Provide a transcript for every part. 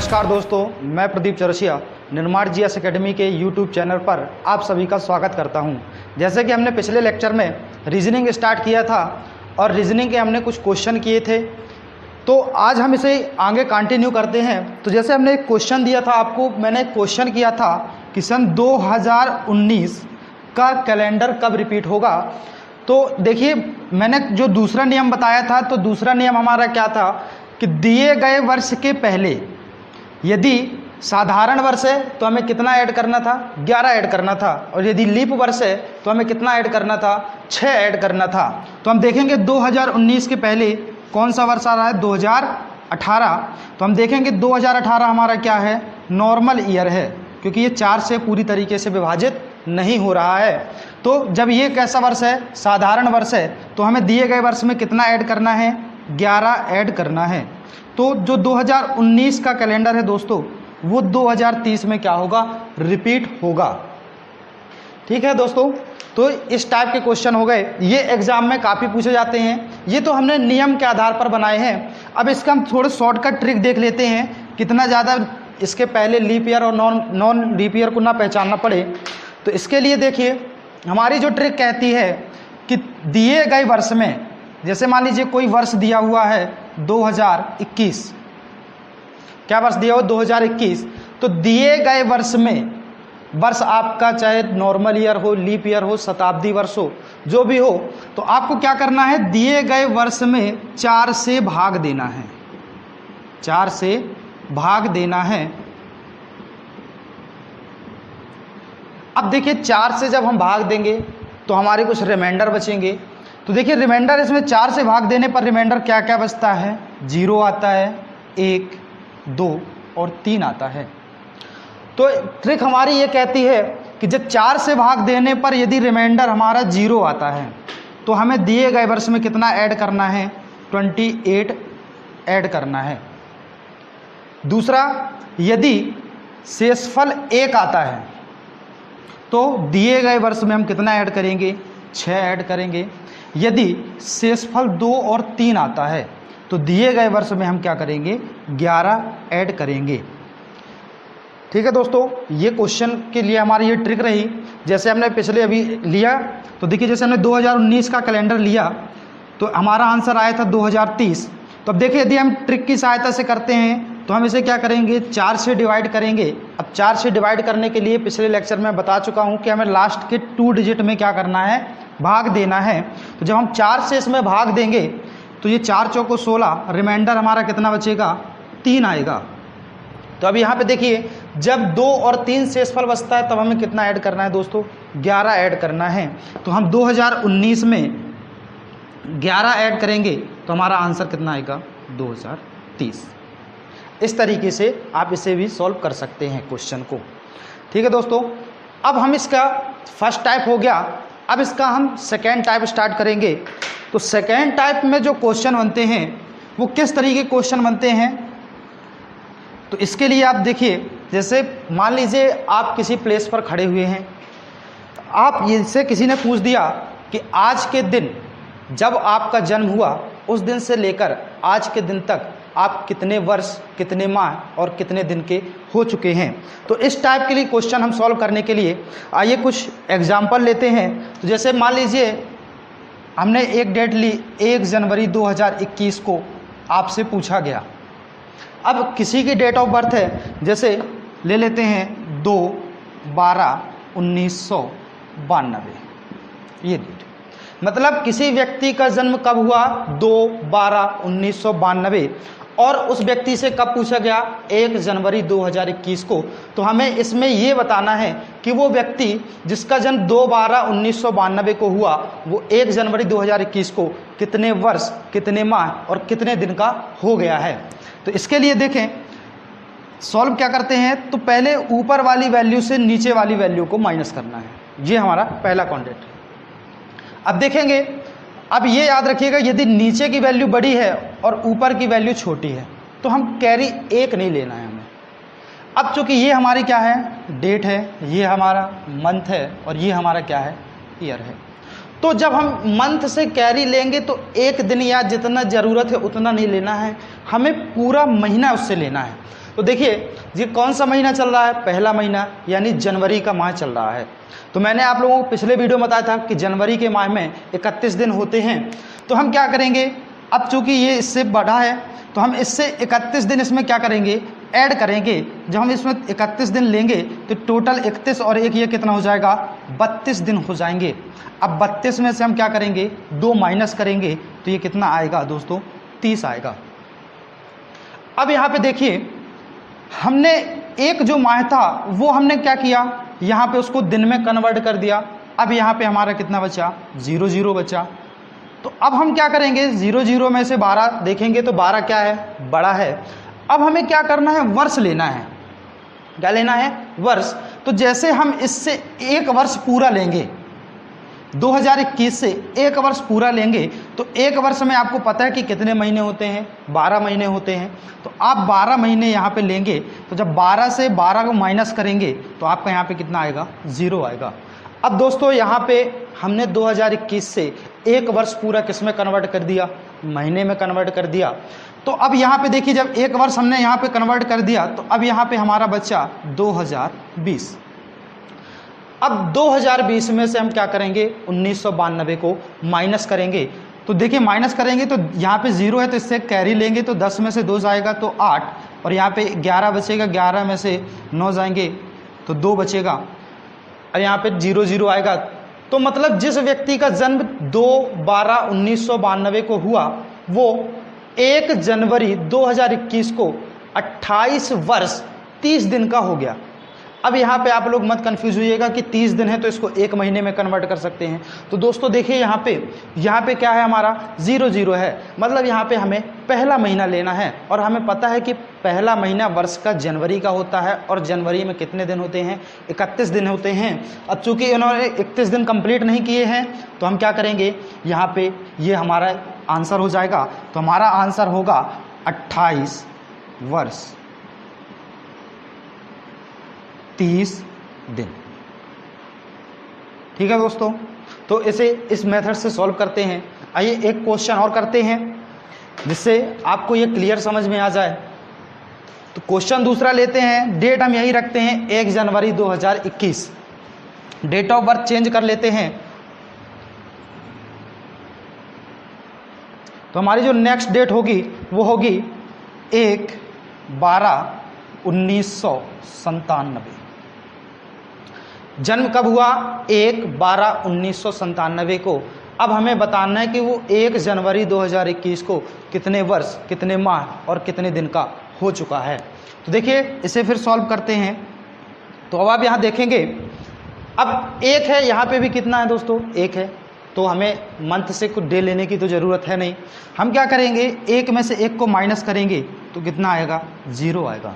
नमस्कार दोस्तों, मैं प्रदीप चौरसिया निर्माण जीएस एकेडमी के यूट्यूब चैनल पर आप सभी का स्वागत करता हूं। जैसे कि हमने पिछले लेक्चर में रीजनिंग स्टार्ट किया था और रीजनिंग के हमने कुछ क्वेश्चन किए थे, तो आज हम इसे आगे कंटिन्यू करते हैं। तो जैसे हमने एक क्वेश्चन दिया था आपको, मैंने एक क्वेश्चन किया था कि सन 2019 का कैलेंडर कब रिपीट होगा। तो देखिए, मैंने जो दूसरा नियम बताया था, तो दूसरा नियम हमारा क्या था कि दिए गए वर्ष के पहले यदि साधारण वर्ष है तो हमें कितना ऐड करना था, 11 ऐड करना था, और यदि लीप वर्ष है तो हमें कितना ऐड करना था, 6 ऐड करना था। तो हम देखेंगे 2019 के पहले कौन सा वर्ष आ रहा है, 2018। तो हम देखेंगे 2018 हमारा क्या है, नॉर्मल ईयर है, क्योंकि ये 4 से पूरी तरीके से विभाजित नहीं हो रहा है। तो जब ये कैसा वर्ष है, साधारण वर्ष है, तो हमें दिए गए वर्ष में कितना ऐड करना है, 11 ऐड करना है। तो जो 2019 का कैलेंडर है दोस्तों, वो 2030 में क्या होगा, रिपीट होगा। ठीक है दोस्तों, तो इस टाइप के क्वेश्चन हो गए, ये एग्जाम में काफ़ी पूछे जाते हैं। ये तो हमने नियम के आधार पर बनाए हैं। अब इसका हम थोड़े शॉर्टकट ट्रिक देख लेते हैं, कितना ज़्यादा इसके पहले लीप ईयर और नॉन लीप ईयर को ना पहचानना पड़े। तो इसके लिए देखिए, हमारी जो ट्रिक कहती है कि दिए गए वर्ष में, जैसे मान लीजिए कोई वर्ष दिया हुआ है 2021, क्या वर्ष दिया हो, 2021। तो दिए गए वर्ष में, वर्ष आपका चाहे नॉर्मल ईयर हो, लीप ईयर हो, शताब्दी वर्ष हो, जो भी हो, तो आपको क्या करना है, दिए गए वर्ष में 4 से भाग देना है, 4 से भाग देना है। अब देखिए, 4 से जब हम भाग देंगे तो हमारे कुछ रिमाइंडर बचेंगे। तो देखिए, रिमाइंडर इसमें 4 से भाग देने पर रिमाइंडर क्या क्या बचता है, 0 आता है, 1, 2 और 3 आता है। तो ट्रिक हमारी ये कहती है कि जब 4 से भाग देने पर यदि रिमाइंडर हमारा 0 आता है, तो हमें दिए गए वर्ष में कितना ऐड करना है, 28 ऐड करना है। दूसरा, यदि शेषफल 1 आता है तो दिए गए वर्ष में हम कितना ऐड करेंगे, 6 ऐड करेंगे। यदि शेषफल 2 और 3 आता है तो दिए गए वर्ष में हम क्या करेंगे, 11 ऐड करेंगे। ठीक है दोस्तों, ये क्वेश्चन के लिए हमारी ये ट्रिक रही। जैसे हमने पिछले अभी लिया, तो देखिए जैसे हमने 2019 का कैलेंडर लिया तो हमारा आंसर आया था 2030। तो अब देखिए, यदि हम ट्रिक की सहायता से करते हैं तो हम इसे क्या करेंगे, 4 से डिवाइड करेंगे। अब 4 से डिवाइड करने के लिए पिछले लेक्चर में बता चुका हूँ कि हमें लास्ट के 2 डिजिट में क्या करना है, भाग देना है। तो जब हम 4 से इसमें भाग देंगे तो ये 4 चौको 16, रिमाइंडर हमारा कितना बचेगा, 3 आएगा। तो अब यहाँ पे देखिए, जब 2 और 3 शेषफल बचता है तब हमें कितना ऐड करना है दोस्तों, 11 ऐड करना है। तो हम 2019 में 11 ऐड करेंगे तो हमारा आंसर कितना आएगा, 2030। इस तरीके से आप इसे भी सॉल्व कर सकते हैं क्वेश्चन को। ठीक है दोस्तों, अब हम इसका फर्स्ट टाइप हो गया, अब इसका हम सेकेंड टाइप स्टार्ट करेंगे। तो सेकेंड टाइप में जो क्वेश्चन बनते हैं वो किस तरीके के क्वेश्चन बनते हैं, तो इसके लिए आप देखिए, जैसे मान लीजिए आप किसी प्लेस पर खड़े हुए हैं, आप इससे किसी ने पूछ दिया कि आज के दिन जब आपका जन्म हुआ, उस दिन से लेकर आज के दिन तक आप कितने वर्ष, कितने माह और कितने दिन के हो चुके हैं। तो इस टाइप के लिए क्वेश्चन हम सॉल्व करने के लिए आइए कुछ एग्जाम्पल लेते हैं। तो जैसे मान लीजिए हमने एक डेट ली, 1 जनवरी 2021 को आपसे पूछा गया। अब किसी की डेट ऑफ बर्थ है, जैसे ले लेते हैं 2/12/1992, ये डेट, मतलब किसी व्यक्ति का जन्म कब हुआ, 2/12/1992, और उस व्यक्ति से कब पूछा गया, 1 जनवरी 2021 को। तो हमें इसमें ये बताना है कि वो व्यक्ति जिसका जन्म 2/12/1992 को हुआ, वो 1 जनवरी 2021 को कितने वर्ष, कितने माह और कितने दिन का हो गया है। तो इसके लिए देखें, सॉल्व क्या करते हैं, तो पहले ऊपर वाली वैल्यू से नीचे वाली वैल्यू को माइनस करना है। ये हमारा पहला कॉन्टेक्ट है। अब देखेंगे, अब ये याद रखिएगा, यदि नीचे की वैल्यू बड़ी है और ऊपर की वैल्यू छोटी है तो हम कैरी 1 नहीं लेना है हमें। अब चूंकि ये हमारी क्या है, डेट है, ये हमारा मंथ है और ये हमारा क्या है, ईयर है। तो जब हम मंथ से कैरी लेंगे तो 1 दिन या जितना ज़रूरत है उतना नहीं लेना है, हमें पूरा महीना उससे लेना है। तो देखिए ये कौन सा महीना चल रहा है, पहला महीना यानी जनवरी का माह चल रहा है। तो मैंने आप लोगों को पिछले वीडियो में बताया था कि जनवरी के माह में 31 दिन होते हैं। तो हम क्या करेंगे, अब चूंकि ये इससे बढ़ा है तो हम इससे 31 दिन इसमें क्या करेंगे, ऐड करेंगे। जब हम इसमें 31 दिन लेंगे तो टोटल 31 और एक ये कितना हो जाएगा, 32 दिन हो जाएंगे। अब 32 में से हम क्या करेंगे, 2 माइनस करेंगे तो ये कितना आएगा दोस्तों, 30 आएगा। अब यहाँ पे देखिए हमने एक जो माह था वो हमने क्या किया, यहाँ पे उसको दिन में कन्वर्ट कर दिया। अब यहाँ पे हमारा कितना बचा, 0 0 बचा। तो अब हम क्या करेंगे, 0 0 में से 12 देखेंगे तो 12 क्या है, बड़ा है। अब हमें क्या करना है, वर्ष लेना है। क्या लेना है, वर्ष। तो जैसे हम इससे एक वर्ष पूरा लेंगे, 2021 से एक वर्ष पूरा लेंगे तो एक वर्ष में आपको पता है कि कितने महीने होते हैं, 12 महीने होते हैं। तो आप 12 महीने यहाँ पे लेंगे तो जब 12 से 12 को माइनस करेंगे तो आपका यहाँ पे कितना आएगा, 0 आएगा। अब दोस्तों यहाँ पे हमने 2021 से एक वर्ष पूरा किस में कन्वर्ट कर दिया, महीने में कन्वर्ट कर दिया। तो अब यहाँ पे देखिए जब एक वर्ष हमने यहाँ पे कन्वर्ट कर दिया तो अब यहाँ पे हमारा बच्चा 2020। अब 2020 में से हम क्या करेंगे, 1992 को माइनस करेंगे। तो देखिए माइनस करेंगे तो यहाँ पे 0 है तो इससे कैरी लेंगे तो 10 में से 2 जाएगा तो 8, और यहाँ पे 11 बचेगा, 11 में से 9 जाएंगे तो 2 बचेगा, और यहाँ पे 0 0 आएगा। तो मतलब जिस व्यक्ति का जन्म 2/12/1992 को हुआ वो 1 जनवरी 2021 को 28 वर्ष 30 दिन का हो गया। अब यहाँ पे आप लोग मत कंफ्यूज होइएगा कि 30 दिन है तो इसको एक महीने में कन्वर्ट कर सकते हैं। तो दोस्तों देखिए यहाँ पे क्या है, हमारा 0 0 है, मतलब यहाँ पे हमें पहला महीना लेना है। और हमें पता है कि पहला महीना वर्ष का जनवरी का होता है और जनवरी में कितने दिन होते हैं, 31 दिन होते हैं। अब चूंकि इन्होंने 31 दिन कंप्लीट नहीं किए हैं तो हम क्या करेंगे, यहाँ पे ये हमारा आंसर हो जाएगा। तो हमारा आंसर होगा 28 वर्ष 30 दिन। ठीक है दोस्तों, तो इसे इस मेथड से सॉल्व करते हैं। आइए एक क्वेश्चन और करते हैं जिससे आपको ये क्लियर समझ में आ जाए। तो क्वेश्चन दूसरा लेते हैं, डेट हम यही रखते हैं 1 जनवरी 2021। डेट ऑफ बर्थ चेंज कर लेते हैं। तो हमारी जो नेक्स्ट डेट होगी वो होगी 1/12/1997। जन्म कब हुआ, 1/12/1997 को। अब हमें बताना है कि वो 1 जनवरी 2021 को कितने वर्ष, कितने माह और कितने दिन का हो चुका है। तो देखिए इसे फिर सॉल्व करते हैं। तो अब आप यहाँ देखेंगे, अब 1 है, यहाँ पे भी कितना है दोस्तों, 1 है। तो हमें मंथ से कुछ डे लेने की तो ज़रूरत है नहीं। हम क्या करेंगे, 1 में से 1 को माइनस करेंगे तो कितना आएगा, 0 आएगा।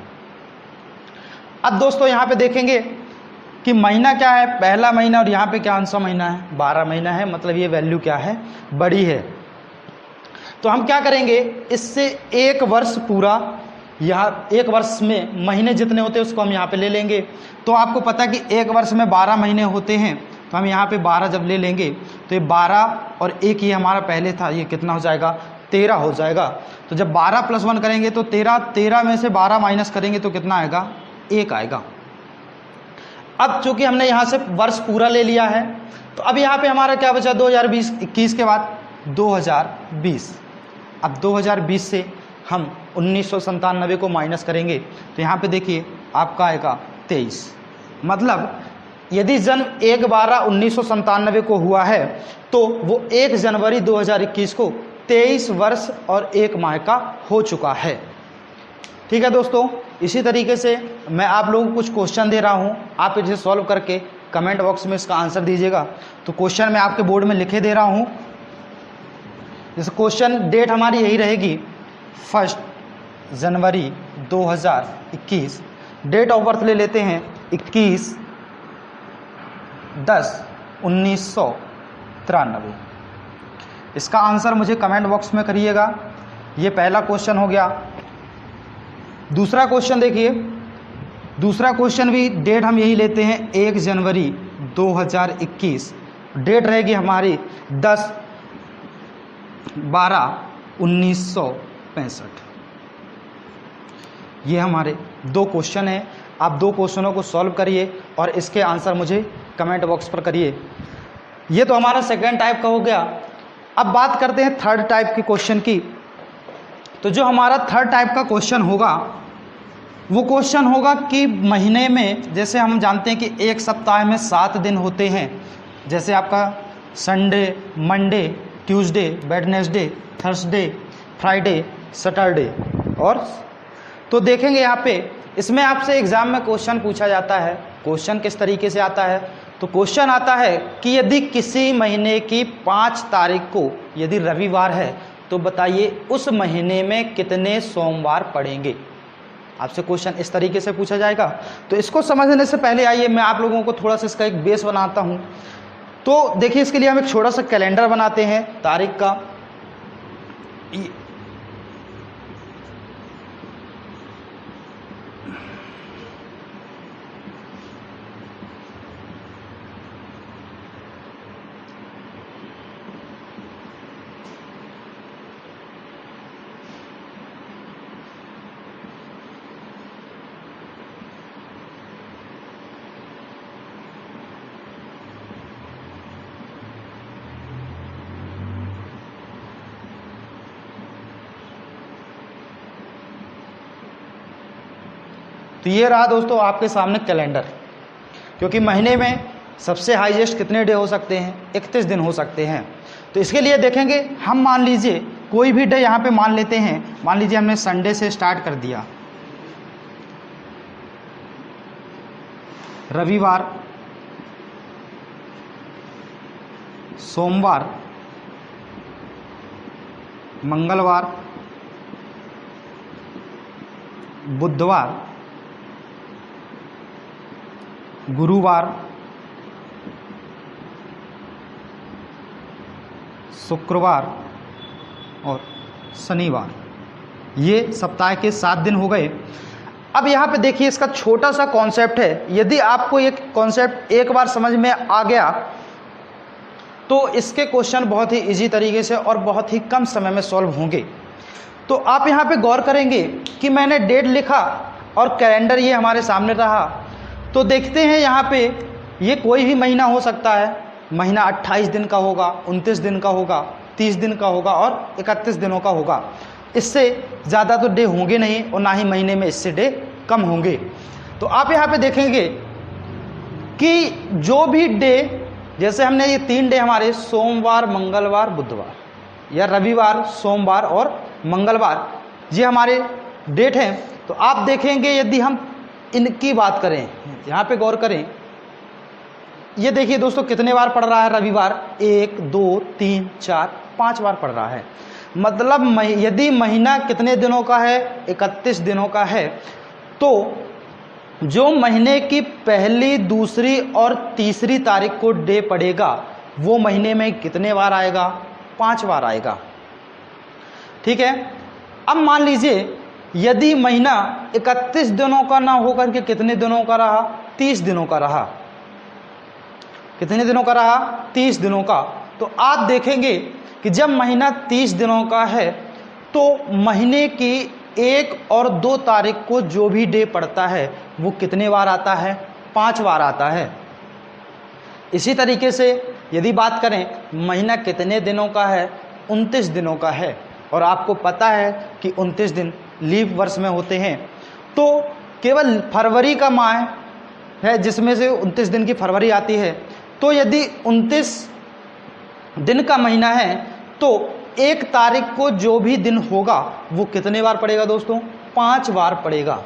अब दोस्तों यहाँ पे देखेंगे कि महीना क्या है, पहला महीना, और यहाँ पे कौन सा महीना है, 12 महीना है, मतलब ये वैल्यू क्या है, बड़ी है। तो हम क्या करेंगे, इससे एक वर्ष पूरा, यहाँ एक वर्ष में महीने जितने होते हैं उसको हम यहाँ पे ले लेंगे। तो आपको पता है कि एक वर्ष में 12 महीने होते हैं, तो हम यहाँ पे 12 जब ले लेंगे तो ये 12 और 1 ये हमारा पहले था, ये कितना हो जाएगा, 13 हो जाएगा। तो जब 12 + 1 करेंगे तो 13 में से 12 माइनस करेंगे तो कितना आएगा, 1 आएगा। अब चूंकि हमने यहाँ से वर्ष पूरा ले लिया है तो अब यहाँ पे हमारा क्या बचा, 2021 के बाद 2020। अब 2020 से हम 1997 को माइनस करेंगे तो यहाँ पे देखिए आपका आएगा 23। मतलब यदि जन्म 1/12/1997 को हुआ है तो वो 1 जनवरी 2021 को 23 वर्ष और 1 माह का हो चुका है। ठीक है दोस्तों, इसी तरीके से मैं आप लोगों को कुछ क्वेश्चन दे रहा हूँ, आप इसे सॉल्व करके कमेंट बॉक्स में इसका आंसर दीजिएगा। तो क्वेश्चन मैं आपके बोर्ड में लिखे दे रहा हूँ। जैसे क्वेश्चन डेट हमारी यही रहेगी 1 जनवरी 2021। डेट ऑफ बर्थ ले लेते हैं 21/10/1993। इसका आंसर मुझे कमेंट बॉक्स में करिएगा। ये पहला क्वेश्चन हो गया। दूसरा क्वेश्चन देखिए, दूसरा क्वेश्चन भी डेट हम यही लेते हैं 1 जनवरी 2021। डेट रहेगी हमारी 10/12/1965। ये हमारे 2 क्वेश्चन हैं। आप 2 क्वेश्चनों को सॉल्व करिए और इसके आंसर मुझे कमेंट बॉक्स पर करिए। ये तो हमारा सेकेंड टाइप का हो गया। अब बात करते हैं थर्ड टाइप के क्वेश्चन की। तो जो हमारा थर्ड टाइप का क्वेश्चन होगा वो क्वेश्चन होगा कि महीने में, जैसे हम जानते हैं कि एक सप्ताह में 7 दिन होते हैं, जैसे आपका Sunday, Monday, Tuesday, Wednesday, Thursday, Friday, Saturday. और तो देखेंगे यहाँ पे इसमें आपसे एग्जाम में क्वेश्चन पूछा जाता है। क्वेश्चन किस तरीके से आता है? तो क्वेश्चन आता है कि यदि किसी महीने की 5 तारीख को यदि रविवार है तो बताइए उस महीने में कितने सोमवार पड़ेंगे। आपसे क्वेश्चन इस तरीके से पूछा जाएगा। तो इसको समझने से पहले आइए मैं आप लोगों को थोड़ा सा इसका एक बेस बनाता हूँ। तो देखिए इसके लिए हम एक छोटा सा कैलेंडर बनाते हैं तारीख का। तो ये रहा दोस्तों आपके सामने कैलेंडर, क्योंकि महीने में सबसे हाईएस्ट कितने डे हो सकते हैं? 31 दिन हो सकते हैं। तो इसके लिए देखेंगे हम, मान लीजिए कोई भी डे यहाँ पे मान लेते हैं। मान लीजिए हमने संडे से स्टार्ट कर दिया, रविवार, सोमवार, मंगलवार, बुधवार, गुरुवार, शुक्रवार और शनिवार। ये सप्ताह के 7 दिन हो गए। अब यहाँ पे देखिए इसका छोटा सा कॉन्सेप्ट है। यदि आपको ये कॉन्सेप्ट एक बार समझ में आ गया तो इसके क्वेश्चन बहुत ही इजी तरीके से और बहुत ही कम समय में सॉल्व होंगे। तो आप यहाँ पे गौर करेंगे कि मैंने डेट लिखा और कैलेंडर ये हमारे सामने रहा। तो देखते हैं यहाँ पे ये कोई भी महीना हो सकता है। महीना 28 दिन का होगा, 29 दिन का होगा, 30 दिन का होगा और 31 दिनों का होगा। इससे ज़्यादा तो डे होंगे नहीं और ना ही महीने में इससे डे कम होंगे। तो आप यहाँ पे देखेंगे कि जो भी डे, जैसे हमने ये 3 डे हमारे सोमवार, मंगलवार, बुधवार या रविवार, सोमवार और मंगलवार, ये हमारे डेट हैं। तो आप देखेंगे यदि हम इनकी बात करें, यहाँ पे गौर करें, ये देखिए दोस्तों कितने बार पड़ रहा है रविवार? 1, 2, 3, 4, 5 बार पड़ रहा है। मतलब यदि महीना कितने दिनों का है? 31 दिनों का है। तो जो महीने की पहली, दूसरी और तीसरी तारीख को डे पड़ेगा वो महीने में कितने बार आएगा? 5 बार आएगा। ठीक है। अब मान लीजिए यदि महीना 31 दिनों का ना होकर के कितने दिनों का रहा? 30 दिनों का रहा। कितने दिनों का रहा? 30 दिनों का। तो आप देखेंगे कि जब महीना 30 दिनों का है तो महीने की 1 और 2 तारीख को जो भी डे पड़ता है वो कितने बार आता है? 5 बार आता है। इसी तरीके से यदि बात करें महीना कितने दिनों का है? 29 दिनों का है। और आपको पता है कि 29 दिन लीप वर्ष में होते हैं। तो केवल फरवरी का माह है जिसमें से 29 दिन की फरवरी आती है। तो यदि 29 दिन का महीना है तो 1 तारीख को जो भी दिन होगा वो कितने बार पड़ेगा दोस्तों? 5 बार पड़ेगा।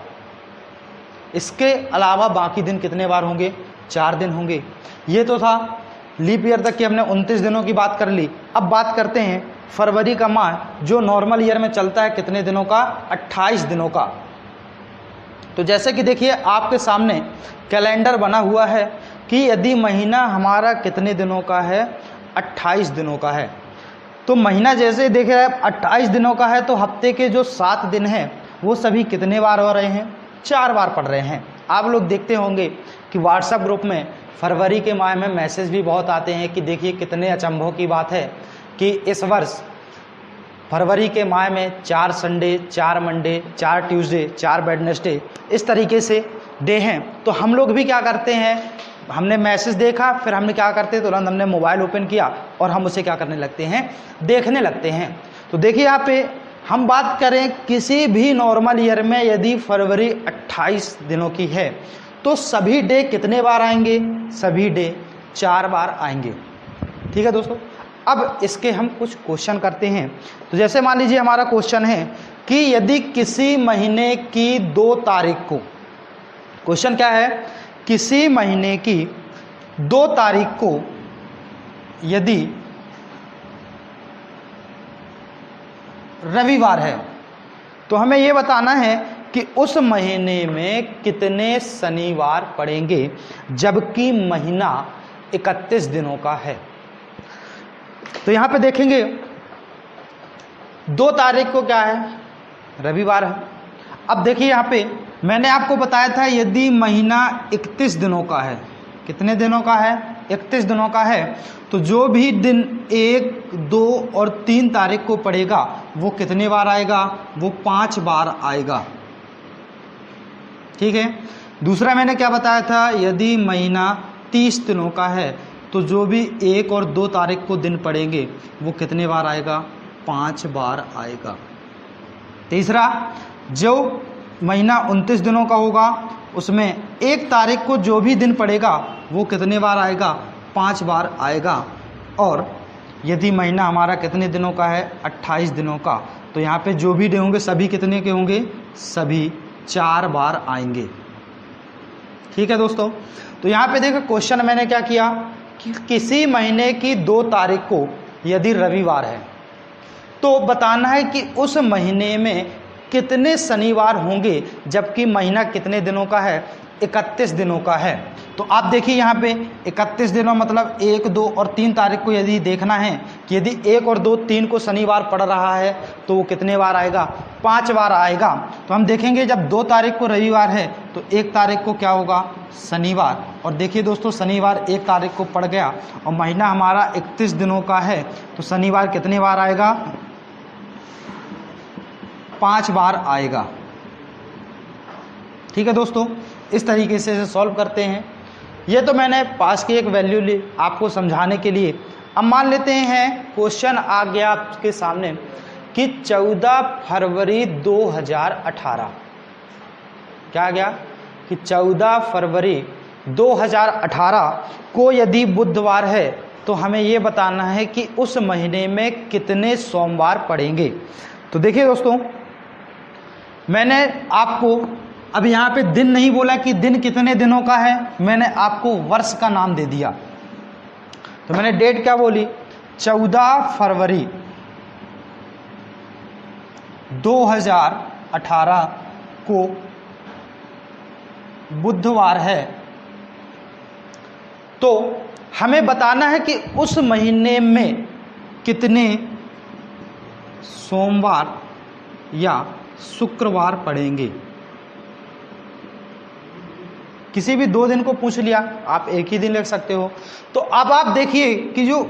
इसके अलावा बाकी दिन कितने बार होंगे? 4 दिन होंगे। ये तो था लीप ईयर तक की, हमने 29 दिनों की बात कर ली। अब बात करते हैं फरवरी का माह जो नॉर्मल ईयर में चलता है कितने दिनों का? 28 दिनों का। तो जैसे कि देखिए आपके सामने कैलेंडर बना हुआ है कि यदि महीना हमारा कितने दिनों का है? 28 दिनों का है। तो महीना जैसे देख रहे हैं 28 दिनों का है तो हफ्ते के जो 7 दिन हैं वो सभी कितने बार हो रहे हैं? 4 बार पड़ रहे हैं। आप लोग देखते होंगे कि व्हाट्सएप ग्रुप में फरवरी के माह में मैसेज भी बहुत आते हैं कि देखिए कितने अचंभों की बात है कि इस वर्ष फरवरी के माह में 4 संडे, 4 मंडे, 4 ट्यूसडे, 4 वेडनेसडे, इस तरीके से डे हैं। तो हम लोग भी क्या करते हैं, हमने मैसेज देखा, फिर हमने क्या करते हैं, तुरंत हमने मोबाइल ओपन किया और हम उसे क्या करने लगते हैं, देखने लगते हैं। तो देखिए यहाँ पे हम बात करें किसी भी नॉर्मल ईयर में यदि फरवरी 28 दिनों की है तो सभी डे कितने बार आएंगे, सभी डे 4 बार आएंगे। ठीक है दोस्तों, अब इसके हम कुछ क्वेश्चन करते हैं। तो जैसे मान लीजिए हमारा क्वेश्चन है कि यदि किसी महीने की 2 तारीख को, क्वेश्चन क्या है, किसी महीने की 2 तारीख को यदि रविवार है तो हमें यह बताना है कि उस महीने में कितने शनिवार पड़ेंगे जबकि महीना 31 दिनों का है। तो यहां पे देखेंगे 2 तारीख को क्या है, रविवार है। अब देखिए यहां पे मैंने आपको बताया था यदि महीना 31 दिनों का है, कितने दिनों का है, 31 दिनों का है, तो जो भी दिन 1, 2 और 3 तारीख को पड़ेगा वो कितने बार आएगा, वो 5 बार आएगा। ठीक है। दूसरा मैंने क्या बताया था, यदि महीना 30 दिनों का है तो जो भी 1 और 2 तारीख को दिन पड़ेंगे वो कितने बार आएगा, 5 बार आएगा। तीसरा, जो महीना 29 दिनों का होगा उसमें 1 तारीख को जो भी दिन पड़ेगा वो कितने बार आएगा, 5 बार आएगा। और यदि महीना हमारा कितने दिनों का है, 28 दिनों का, तो यहाँ पे जो भी डे होंगे सभी कितने के होंगे, सभी 4 बार आएंगे। ठीक है दोस्तों, तो यहाँ पे देखो क्वेश्चन मैंने क्या किया कि किसी महीने की 2 तारीख को यदि रविवार है तो बताना है कि उस महीने में कितने शनिवार होंगे जबकि महीना कितने दिनों का है, 31 दिनों का है। तो आप देखिए यहाँ पे 31 दिनों मतलब 1, 2 और 3 तारीख को यदि देखना है कि यदि 1 और 2, 3 को शनिवार पड़ रहा है तो वो कितने बार आएगा, 5 बार आएगा। तो हम देखेंगे जब 2 तारीख को रविवार है तो 1 तारीख को क्या होगा, शनिवार। और देखिए दोस्तों शनिवार 1 तारीख को पड़ गया और महीना हमारा 31 दिनों का है तो शनिवार कितने बार आएगा, 5 बार आएगा। ठीक है दोस्तों, इस तरीके से सॉल्व करते हैं। ये तो मैंने पास की एक वैल्यू ली आपको समझाने के लिए। अब मान लेते हैं क्वेश्चन आ गया आपके सामने कि 14 फरवरी 2018, क्या आ गया कि 14 फरवरी 2018 को यदि बुधवार है तो हमें ये बताना है कि उस महीने में कितने सोमवार पड़ेंगे। तो देखिए दोस्तों मैंने आपको अब यहाँ पे दिन नहीं बोला कि दिन कितने दिनों का है, मैंने आपको वर्ष का नाम दे दिया। तो मैंने डेट क्या बोली, 14 फरवरी 2018 को बुधवार है। तो हमें बताना है कि उस महीने में कितने सोमवार या शुक्रवार पड़ेंगे। किसी भी 2 दिन को पूछ लिया, आप एक ही दिन लिख सकते हो। तो अब आप देखिए कि जो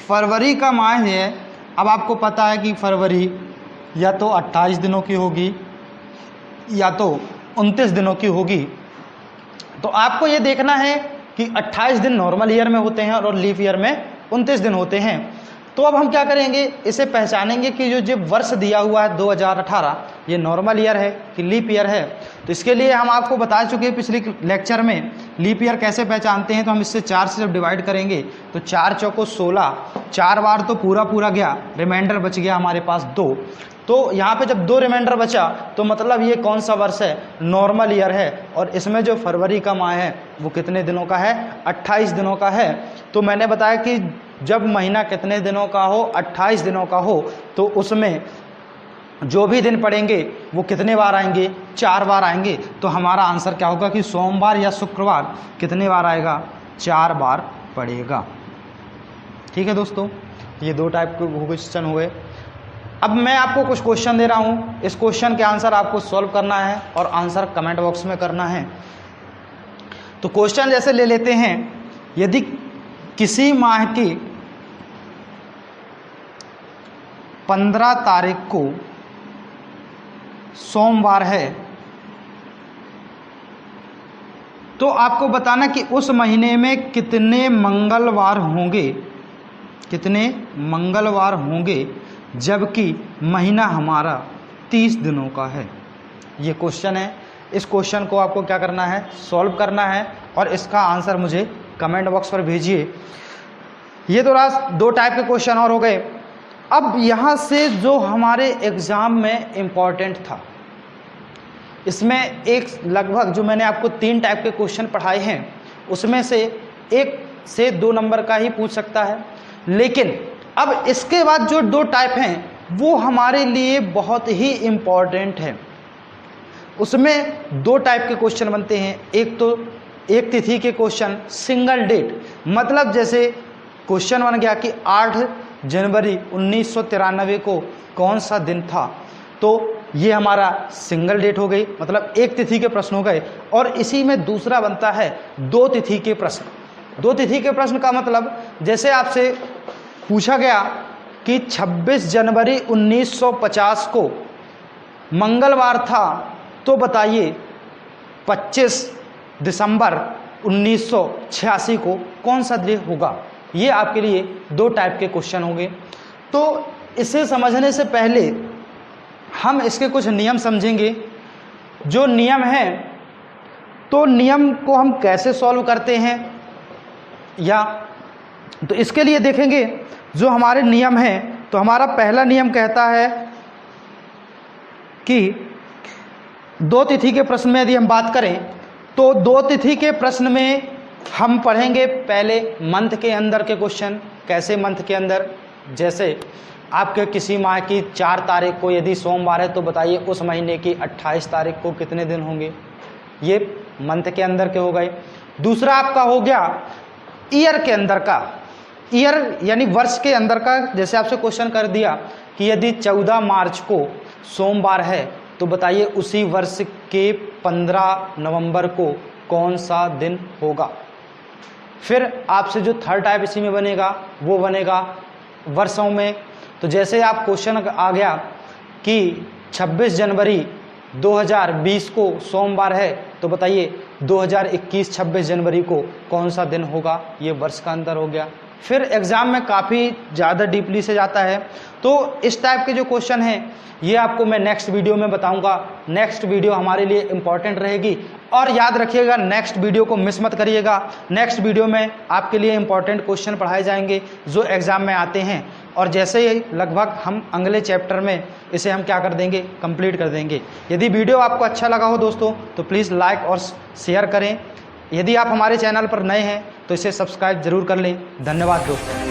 फरवरी का माह है, अब आपको पता है कि फरवरी या तो 28 दिनों की होगी या तो 29 दिनों की होगी। तो आपको ये देखना है कि 28 दिन नॉर्मल ईयर में होते हैं और लीप ईयर में 29 दिन होते हैं। तो अब हम क्या करेंगे, इसे पहचानेंगे कि जो वर्ष दिया हुआ है 2018 ये नॉर्मल ईयर है कि लीप ईयर है। तो इसके लिए हम आपको बता चुके हैं पिछले लेक्चर में लीप ईयर कैसे पहचानते हैं। तो हम इससे 4 से जब डिवाइड करेंगे तो 4 चौको 16, 4 बार तो पूरा गया, रिमाइंडर बच गया हमारे पास 2। तो यहाँ पे जब 2 रिमाइंडर बचा तो मतलब ये कौन सा वर्ष है, नॉर्मल ईयर है। और इसमें जो फरवरी का माह है वो कितने दिनों का है, 28 दिनों का है। तो मैंने बताया कि जब महीना कितने दिनों का हो, 28 दिनों का हो, तो उसमें जो भी दिन पड़ेंगे वो कितने बार आएंगे, 4 बार आएंगे। तो हमारा आंसर क्या होगा कि सोमवार या शुक्रवार कितने बार आएगा, 4 बार पड़ेगा। ठीक है दोस्तों, ये 2 टाइप के क्वेश्चन हुए। अब मैं आपको कुछ क्वेश्चन दे रहा हूँ, इस क्वेश्चन के आंसर आपको सॉल्व करना है और आंसर कमेंट बॉक्स में करना है। तो क्वेश्चन जैसे ले लेते हैं, यदि किसी माह की 15 तारीख को सोमवार है, तो आपको बताना कि उस महीने में कितने मंगलवार होंगे, कितने मंगलवार होंगे, जबकि महीना हमारा 30 दिनों का है। ये क्वेश्चन है। इस क्वेश्चन को आपको क्या करना है, सॉल्व करना है और इसका आंसर मुझे कमेंट बॉक्स पर भेजिए। ये तो रात 2 टाइप के क्वेश्चन और हो गए। अब यहाँ से जो हमारे एग्ज़ाम में इम्पॉर्टेंट था, इसमें एक लगभग जो मैंने आपको 3 टाइप के क्वेश्चन पढ़ाए हैं, उसमें से 1 से 2 नंबर का ही पूछ सकता है। लेकिन अब इसके बाद जो 2 टाइप हैं वो हमारे लिए बहुत ही इम्पॉर्टेंट है। उसमें 2 टाइप के क्वेश्चन बनते हैं। एक तो एक तिथि के क्वेश्चन, सिंगल डेट, मतलब जैसे क्वेश्चन बन गया कि 8 जनवरी 1993 को कौन सा दिन था, तो ये हमारा सिंगल डेट हो गई, मतलब एक तिथि के प्रश्न हो गए। और इसी में दूसरा बनता है 2 तिथि के प्रश्न। 2 तिथि के प्रश्न का मतलब जैसे आपसे पूछा गया कि 26 जनवरी 1950 को मंगलवार था, तो बताइए 25 दिसंबर 1986 को कौन सा दिन होगा। ये आपके लिए 2 टाइप के क्वेश्चन होंगे। तो इसे समझने से पहले हम इसके कुछ नियम समझेंगे। जो नियम हैं, तो नियम को हम कैसे सॉल्व करते हैं, या तो इसके लिए देखेंगे जो हमारे नियम हैं। तो हमारा पहला नियम कहता है कि 2 तिथि के प्रश्न में यदि हम बात करें तो 2 तिथि के प्रश्न में हम पढ़ेंगे पहले मंथ के अंदर के क्वेश्चन। कैसे मंथ के अंदर, जैसे आपके किसी माह की 4 तारीख को यदि सोमवार है, तो बताइए उस महीने की 28 तारीख को कितने दिन होंगे। ये मंथ के अंदर के हो गए। दूसरा आपका हो गया ईयर के अंदर का, ईयर यानी वर्ष के अंदर का। जैसे आपसे क्वेश्चन कर दिया कि यदि 14 मार्च को सोमवार है, तो बताइए उसी वर्ष के 15 नवंबर को कौन सा दिन होगा। फिर आपसे जो थर्ड टाइप इसी में बनेगा वो बनेगा वर्षों में। तो जैसे आप क्वेश्चन आ गया कि 26 जनवरी 2020 को सोमवार है, तो बताइए 2021 26 जनवरी को कौन सा दिन होगा। ये वर्ष का अंतर हो गया। फिर एग्ज़ाम में काफ़ी ज़्यादा डीपली से जाता है। तो इस टाइप के जो क्वेश्चन हैं ये आपको मैं नेक्स्ट वीडियो में बताऊंगा। नेक्स्ट वीडियो हमारे लिए इम्पॉर्टेंट रहेगी, और याद रखिएगा नेक्स्ट वीडियो को मिस मत करिएगा। नेक्स्ट वीडियो में आपके लिए इम्पॉर्टेंट क्वेश्चन पढ़ाए जाएंगे जो एग्ज़ाम में आते हैं, और जैसे ही लगभग हम अगले चैप्टर में इसे हम क्या कर देंगे, कंप्लीट कर देंगे। यदि वीडियो आपको अच्छा लगा हो दोस्तों, तो प्लीज़ लाइक और शेयर करें। यदि आप हमारे चैनल पर नए हैं तो इसे सब्सक्राइब जरूर कर लें। धन्यवाद दोस्तों।